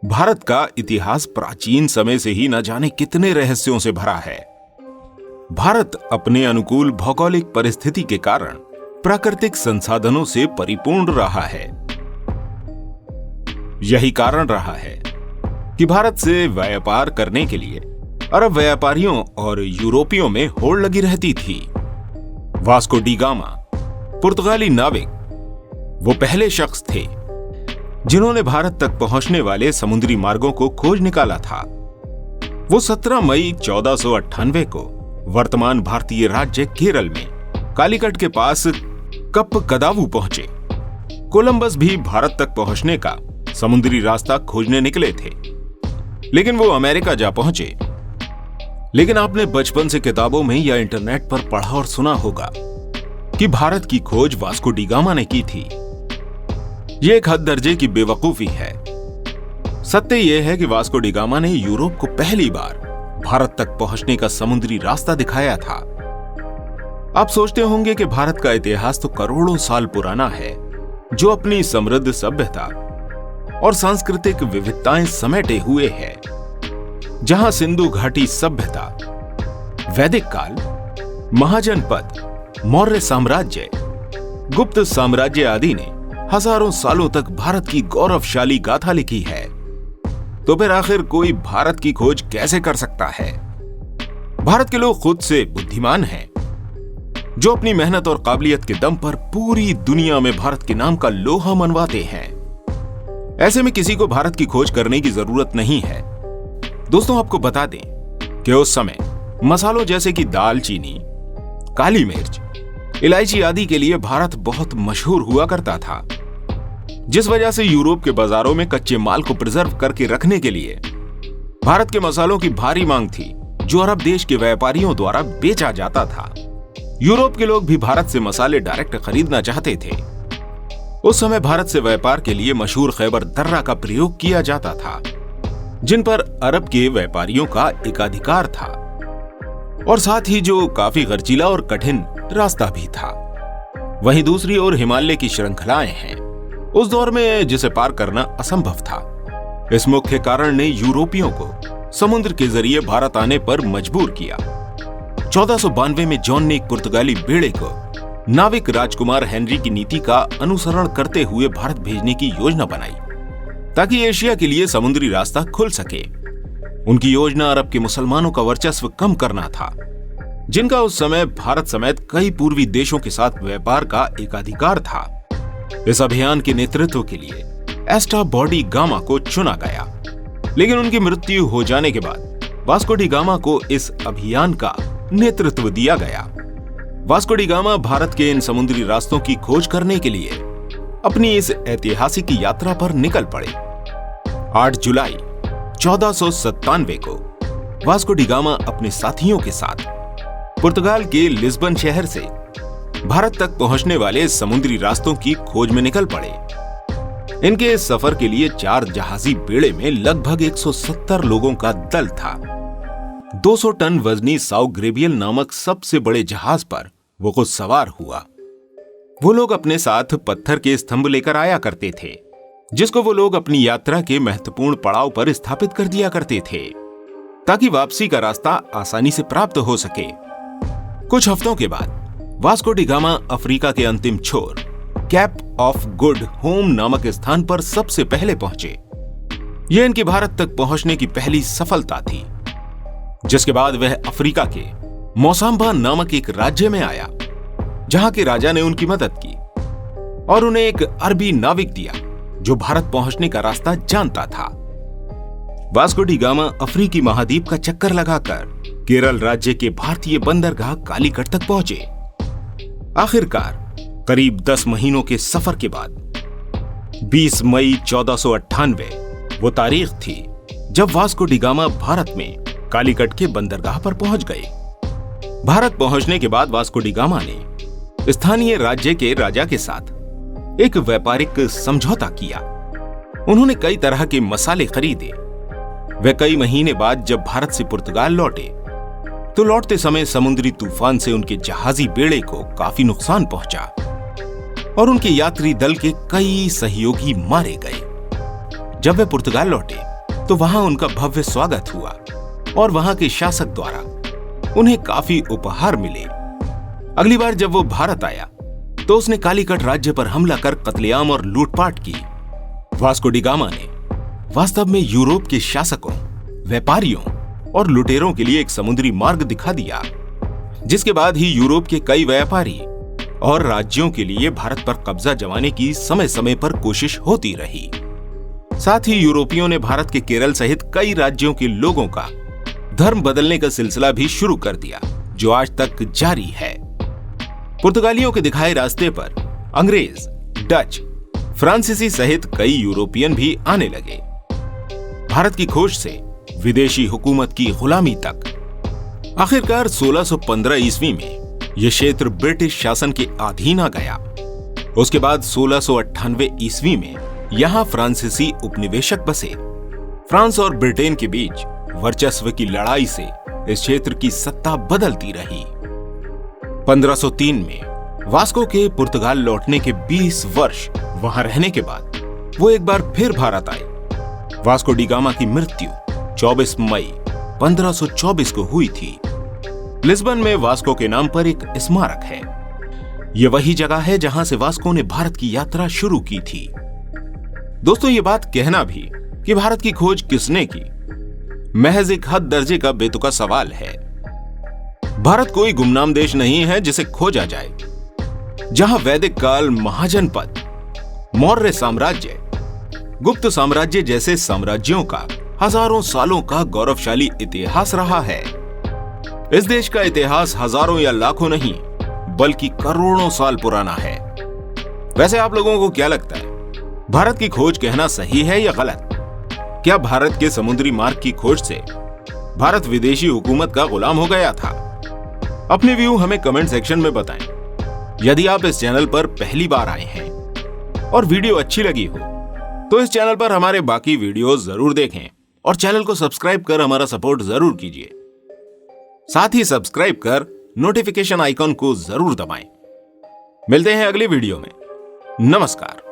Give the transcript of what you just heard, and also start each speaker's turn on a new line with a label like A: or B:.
A: भारत का इतिहास प्राचीन समय से ही न जाने कितने रहस्यों से भरा है। भारत अपने अनुकूल भौगोलिक परिस्थिति के कारण प्राकृतिक संसाधनों से परिपूर्ण रहा है। यही कारण रहा है कि भारत से व्यापार करने के लिए अरब व्यापारियों और यूरोपियों में होड़ लगी रहती थी। वास्को डी गामा, पुर्तगाली नाविक, वो पहले शख्स थे जिन्होंने भारत तक पहुंचने वाले समुद्री मार्गों को खोज निकाला था। वो 17 मई 1498 को वर्तमान भारतीय राज्य केरल में कालीकट के पास कप्पकदावु पहुंचे। कोलंबस भी भारत तक पहुंचने का समुद्री रास्ता खोजने निकले थे, लेकिन वो अमेरिका जा पहुंचे। लेकिन आपने बचपन से किताबों में या इंटरनेट पर पढ़ा और सुना होगा कि भारत की खोज वास्को डी गामा ने की थी। यह एक हद दर्जे की बेवकूफी है। सत्य यह है कि वास्को डी गामा ने यूरोप को पहली बार भारत तक पहुंचने का समुद्री रास्ता दिखाया था। आप सोचते होंगे कि भारत का इतिहास तो करोड़ों साल पुराना है, जो अपनी समृद्ध सभ्यता और सांस्कृतिक विविधताएं समेटे हुए है। जहां सिंधु घाटी सभ्यता, वैदिक काल, महाजनपद, मौर्य साम्राज्य, गुप्त साम्राज्य आदि ने हजारों सालों तक भारत की गौरवशाली गाथा लिखी है, तो फिर आखिर कोई भारत की खोज कैसे कर सकता है? भारत के लोग खुद से बुद्धिमान हैं, जो अपनी मेहनत और काबिलियत के दम पर पूरी दुनिया में भारत के नाम का लोहा मनवाते हैं। ऐसे में किसी को भारत की खोज करने की जरूरत नहीं है। दोस्तों, आपको बता दें कि उस समय मसालों जैसे कि दालचीनी, काली मिर्च, इलायची आदि के लिए भारत बहुत मशहूर हुआ करता था, जिस वजह से यूरोप के बाजारों में कच्चे माल को प्रिजर्व करके रखने के लिए भारत के मसालों की भारी मांग थी, जो अरब देश के व्यापारियों द्वारा बेचा जाता था। यूरोप के लोग भी भारत से मसाले डायरेक्ट खरीदना चाहते थे। उस समय भारत से व्यापार के लिए मशहूर खैबर दर्रा का प्रयोग किया जाता था, जिन पर अरब के व्यापारियों का एकाधिकार था, और साथ ही जो काफी खर्चीला और कठिन रास्ता भी था। वहीं दूसरी ओर हिमालय की श्रृंखलाएं हैं, उस दौर में जिसे पार करना असंभव था। इस मुख्य कारण ने यूरोपियों को समुद्र के जरिए भारत आने पर मजबूर किया। 1492 में जॉन ने एक पुर्तगाली बेड़े को नाविक राजकुमार हेनरी की नीति का अनुसरण करते हुए भारत भेजने की योजना बनाई, ताकि एशिया के लिए समुद्री रास्ता खुल सके। उनकी योजना अरब के मुसलमानों का वर्चस्व कम करना था, जिनका उस समय भारत समेत कई पूर्वी देशों के साथ व्यापार का एकाधिकार था। इस अभियान के नेतृत्व के लिए एस्ट्राबो डी गामा को चुना गया, लेकिन उनकी मृत्यु हो जाने के बाद वास्को डी गामा को इस अभियान का नेतृत्व दिया गया। वास्को डी गामा भारत के इन समुद्री रास्तों की खोज करने के लिए अपनी इस ऐतिहासिक यात्रा पर निकल पड़े। 8 जुलाई 1497 को वास्को डी गामा अपने साथियों के साथ पुर्तगाल के लिस्बन शहर से भारत तक पहुंचने वाले समुद्री रास्तों की खोज में निकल पड़े। इनके इस सफर के लिए 4 जहाजी बेड़े में लगभग 170 लोगों का दल था। 200 टन वजनी साउ ग्रेबियल नामक सबसे बड़े जहाज पर वो खुद सवार हुआ। वो लोग अपने साथ पत्थर के स्तंभ लेकर आया करते थे, जिसको वो लोग अपनी यात्रा के महत्वपूर्ण पड़ाव पर स्थापित कर दिया करते थे, ताकि वापसी का रास्ता आसानी से प्राप्त हो सके। कुछ हफ्तों के बाद वास्को डी गामा अफ्रीका के अंतिम छोर कैप ऑफ गुड होम नामक स्थान पर सबसे पहले पहुंचे। यह इनकी भारत तक पहुंचने की पहली सफलता थी, जिसके बाद वह अफ्रीका के मोसाम्बा नामक एक राज्य में आया, जहां के राजा ने उनकी मदद की और उन्हें एक अरबी नाविक दिया, जो भारत पहुंचने का रास्ता जानता था। वास्को डी गामा अफ्रीकी महाद्वीप का चक्कर लगाकर केरल राज्य के भारतीय बंदरगाह कालीकट तक पहुंचे। आखिरकार करीब 10 महीनों के सफर के बाद 20 मई 1498 वो तारीख थी जब वास्को डी गामा भारत में कालीकट के बंदरगाह पर पहुंच गए। भारत पहुंचने के बाद वास्को डी गामा ने स्थानीय राज्य के राजा के साथ एक व्यापारिक समझौता किया। उन्होंने कई तरह के मसाले खरीदे। वे कई महीने बाद जब भारत से पुर्तगाल लौटे, तो लौटते समय समुद्री तूफान से उनके जहाजी बेड़े को काफी नुकसान पहुंचा और उनके यात्री दल के कई सहयोगी मारे गए। जब वे पुर्तगाल लौटे तो वहां उनका भव्य स्वागत हुआ और वहां के शासक द्वारा उन्हें काफी उपहार मिले। अगली बार जब वो भारत आया तो उसने कालीकट राज्य पर हमला कर कत्लेआम और लूटपाट की। वास्को डी गामा ने वास्तव में यूरोप के शासकों, व्यापारियों और लुटेरों के लिए एक समुद्री मार्ग दिखा दिया, जिसके बाद ही यूरोप के कई व्यापारी और राज्यों के लिए भारत पर कब्जा जमाने की समय समय पर कोशिश होती रही। साथ ही यूरोपियों ने भारत के केरल सहित कई राज्यों के लोगों का धर्म बदलने का सिलसिला भी शुरू कर दिया, जो आज तक जारी है। पुर्तगालियों के दिखाए रास्ते पर अंग्रेज, डच, फ्रांसीसी सहित कई यूरोपियन भी आने लगे। भारत की खोज से विदेशी हुकूमत की गुलामी तक। आखिरकार 1615 ईस्वी में यह क्षेत्र ब्रिटिश शासन के अधीन आ गया। उसके बाद 1698 ईस्वी में यहां फ्रांसीसी उपनिवेशक बसे। फ्रांस और ब्रिटेन के बीच वर्चस्व की लड़ाई से इस क्षेत्र की सत्ता बदलती रही। 1503 में वास्को के पुर्तगाल लौटने के 20 वर्ष वहां रहने के बाद वो एक बार फिर भारत आए। वास्को डी गामा की मृत्यु 24 मई 1524 को हुई थी। लिस्बन में वास्को के नाम पर एक स्मारक है। यह वही जगह है जहां से वास्को ने भारत की यात्रा शुरू की थी। दोस्तों, ये बात कहना भी कि भारत की खोज किसने की, महज एक हद दर्जे का बेतुका सवाल है। भारत कोई गुमनाम देश नहीं है जिसे खोजा जाए। जहां वैदिक काल, महाजनपद, मौर्य साम्राज्य, गुप्त साम्राज्य जैसे साम्राज्यों का हजारों सालों का गौरवशाली इतिहास रहा है। इस देश का इतिहास हजारों या लाखों नहीं बल्कि करोड़ों साल पुराना है। वैसे आप लोगों को क्या लगता है, भारत की खोज कहना सही है या गलत? क्या भारत के समुद्री मार्ग की खोज से भारत विदेशी हुकूमत का गुलाम हो गया था? अपने व्यू हमें कमेंट सेक्शन में बताएं। यदि आप इस चैनल पर पहली बार आए हैं और वीडियो अच्छी लगी हो तो इस चैनल पर हमारे बाकी वीडियोस जरूर देखें और चैनल को सब्सक्राइब कर हमारा सपोर्ट जरूर कीजिए। साथ ही सब्सक्राइब कर नोटिफिकेशन आइकॉन को जरूर दबाएं। मिलते हैं अगली वीडियो में। नमस्कार।